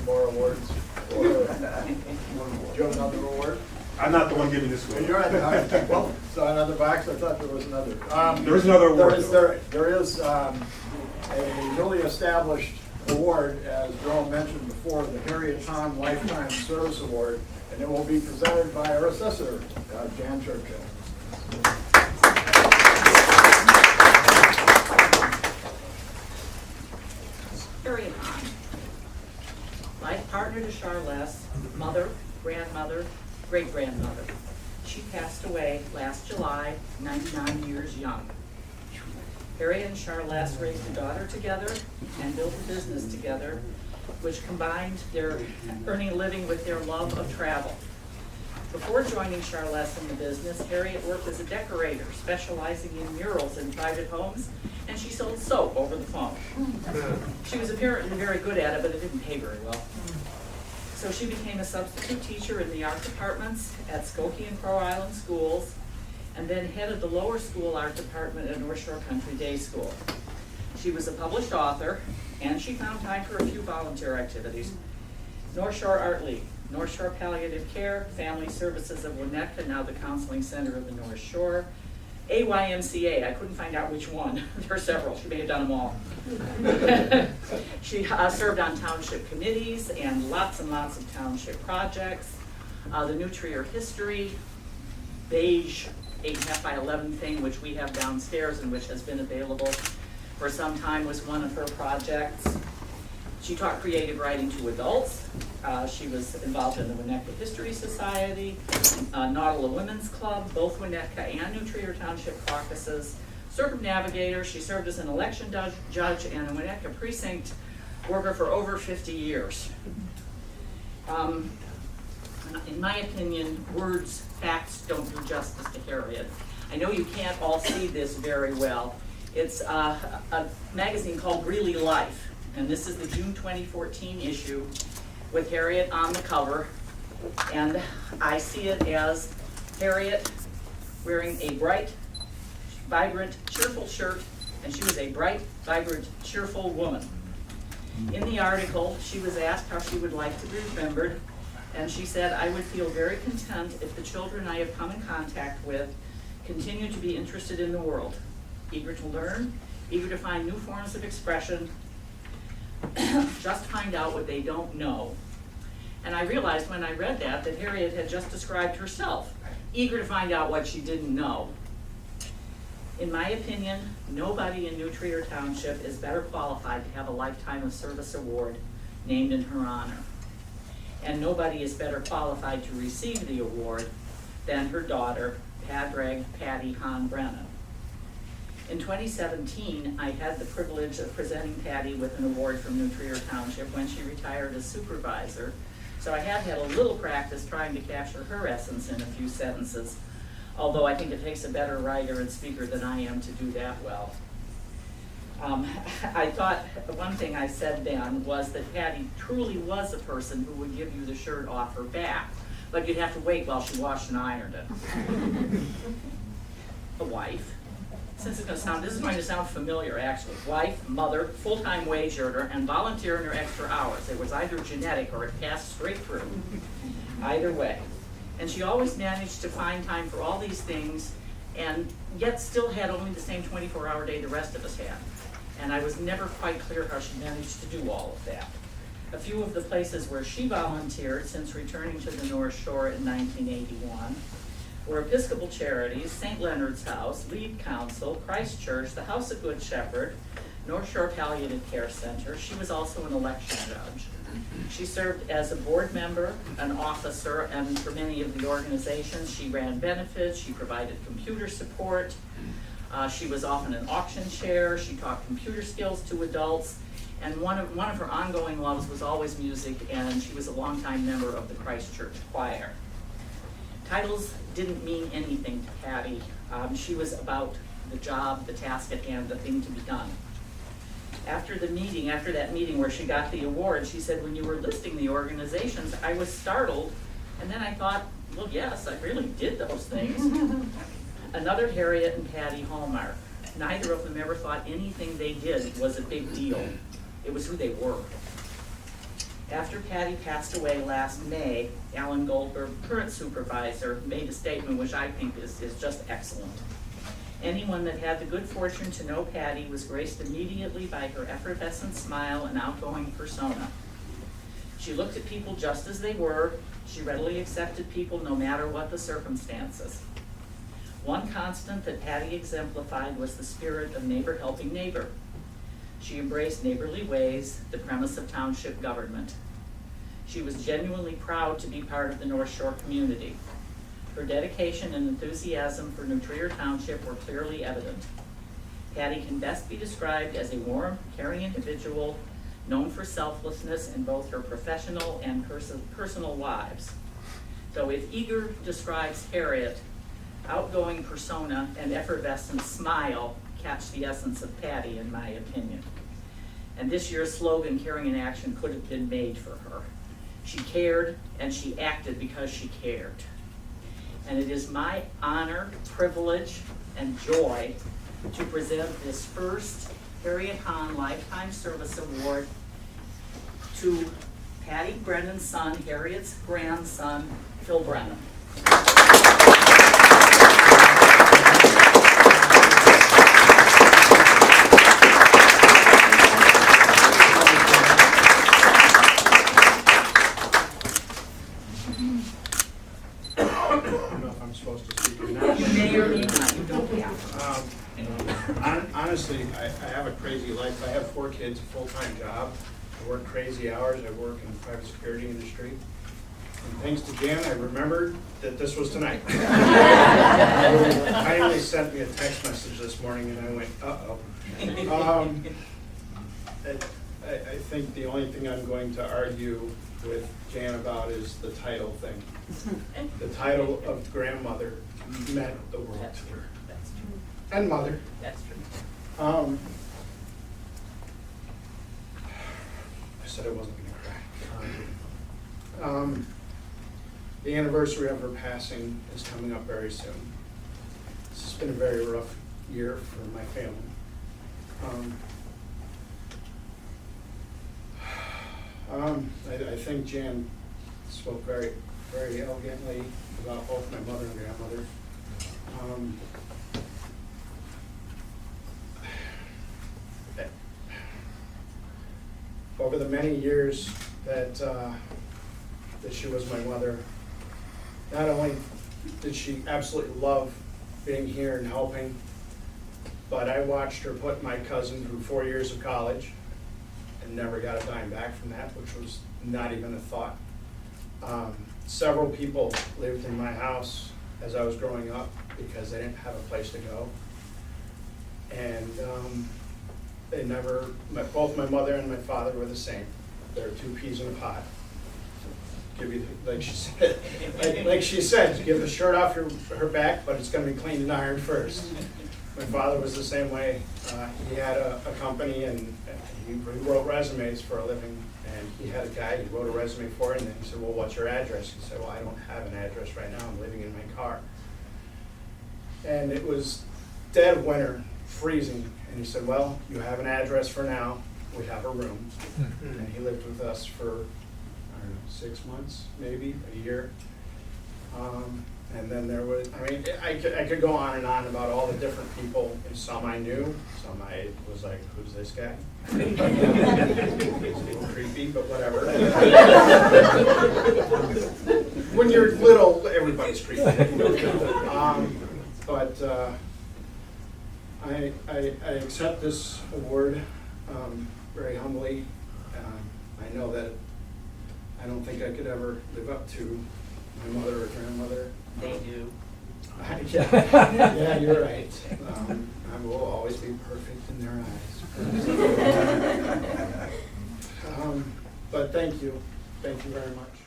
need more awards? Or, do you have another award? I'm not the one giving this award. You're right. Well, so another box. I thought there was another. There is another award. There is a newly established award, as Joel mentioned before, the Harriet Hahn Lifetime Service Award, and it will be presented by our assessor, Jan Churchill. Harriet Hahn, life partner to Charlotte's mother, grandmother, great-grandmother. She passed away last July, 99 years young. Harriet and Charlotte raised a daughter together and built a business together, which combined their earning a living with their love of travel. Before joining Charlotte in the business, Harriet worked as a decorator, specializing in murals in private homes, and she sold soap over the phone. She was apparently very good at it, but it didn't pay very well. So she became a substitute teacher in the art departments at Skokie and Crow Island schools, and then headed the lower school art department at North Shore Country Day School. She was a published author, and she found time for a few volunteer activities. North Shore Art League, North Shore Palliative Care, Family Services of Winnetka, now the Counseling Center of the North Shore, AYMCA, I couldn't find out which one. There are several, she may have done them all. She served on township committees and lots of township projects. The New Trier History, beige 8.5 by 11 thing, which we have downstairs and which has been available for some time, was one of her projects. She taught creative writing to adults. She was involved in the Winnetka History Society, Nautila Women's Club, both Winnetka and New Trier Township caucuses. Circumnavigator, she served as an election judge and a Winnetka precinct worker for over 50 years. In my opinion, words, facts don't do justice to Harriet. I know you can't all see this very well. It's a magazine called Greeley Life, and this is the June 2014 issue with Harriet on the cover, and I see it as Harriet wearing a bright, vibrant, cheerful shirt, and she was a bright, vibrant, cheerful woman. In the article, she was asked how she would like to be remembered, and she said, "I would feel very content if the children I have come in contact with continue to be interested in the world, eager to learn, eager to find new forms of expression, just find out what they don't know." And I realized when I read that Harriet had just described herself, eager to find out what she didn't know. In my opinion, nobody in New Trier Township is better qualified to have a Lifetime of Service Award named in her honor. And nobody is better qualified to receive the award than her daughter, Patty Hahn Brennan. In 2017, I had the privilege of presenting Patty with an award from New Trier Township when she retired as supervisor. So I had a little practice trying to capture her essence in a few sentences, although I think it takes a better writer and speaker than I am to do that well. I thought one thing I said then was that Patty truly was a person who would give you the shirt off her back, but you'd have to wait while she washed and ironed it. A wife. This is going to sound familiar actually. Wife, mother, full-time wage earner, and volunteer in her extra hours. It was either genetic or it passed straight through. Either way. And she always managed to find time for all these things, and yet still had only the same 24-hour day the rest of us had. And I was never quite clear how she managed to do all of that. A few of the places where she volunteered since returning to the North Shore in 1981 were Episcopal Charities, St. Leonard's House, Lead Council, Christ Church, the House of Good Shepherd, North Shore Palliative Care Center. She was also an election judge. She served as a board member, an officer, and for many of the organizations, she ran benefits, she provided computer support, she was often an auction chair, she taught computer skills to adults, and one of her ongoing loves was always music, and she was a longtime member of the Christ Church choir. Titles didn't mean anything to Patty. She was about the job, the task at hand, the thing to be done. After that meeting where she got the award, she said, "When you were listing the organizations, I was startled, and then I thought, well, yes, I really did those things." Another Harriet and Patty hallmark. Neither of them ever thought anything they did was a big deal. It was who they were. After Patty passed away last May, Alan Goldberg, current supervisor, made a statement which I think is just excellent. Anyone that had the good fortune to know Patty was graced immediately by her effervescent smile and outgoing persona. She looked at people just as they were. She readily accepted people no matter what the circumstances. One constant that Patty exemplified was the spirit of neighbor helping neighbor. She embraced neighborly ways, the premise of township government. She was genuinely proud to be part of the North Shore community. Her dedication and enthusiasm for New Trier Township were clearly evident. Patty can best be described as a warm, caring individual, known for selflessness in both her professional and personal lives. So if eager describes Harriet, outgoing persona and effervescent smile catch the essence of Patty, in my opinion. And this year's slogan, Caring in Action, could have been made for her. She cared and she acted because she cared. And it is my honor, privilege, and joy to present this first Harriet Hahn Lifetime Service Award to Patty Brennan's son, Harriet's grandson, Phil Brennan. Supposed to speak or not. You may or may not, you don't have. Honestly, I have a crazy life. I have 4 kids, a full-time job. I work crazy hours. I work in the private security industry. And thanks to Jan, I remembered that this was tonight. Kindly sent me a text message this morning and I went, uh-oh. I think the only thing I'm going to argue with Jan about is the title thing. The title of grandmother meant the world That's to true. her. That's true. And mother. That's true. I said I wasn't going to cry. The anniversary of her passing is coming up very soon. This has been a very rough year for my family. I think Jan spoke very, very elegantly about both my mother and grandmother. Over the many years that she was my mother, not only did she absolutely love being here and helping, but I watched her put my cousin through 4 years of college and never got a dime back from that, which was not even a thought. Several people lived in my house as I was growing up because they didn't have a place to go. And they never, both my mother and my father were the same. They're 2 peas in a pod. Give you, like she said, give the shirt off her back, but it's going to be cleaned and ironed first. My father was the same way. He had a company and he wrote resumes for a living. And he had a guy he wrote a resume for, and then he said, well, what's your address? He said, well, I don't have an address right now. I'm living in my car. And it was dead winter, freezing. And he said, well, you have an address for now. We have a room. And he lived with us for, I don't know, 6 months, maybe, a year. And then there was, I mean, I could go on and on about all the different people. And some I knew, some I was like, who's this guy? He's a little creepy, but whatever. When you're little, everybody's creepy. But I accept this award very humbly. I know that I don't think I could ever live up to my mother or grandmother. They do. Yeah, you're right. I will always be perfect in their eyes. But thank you. Thank you very much.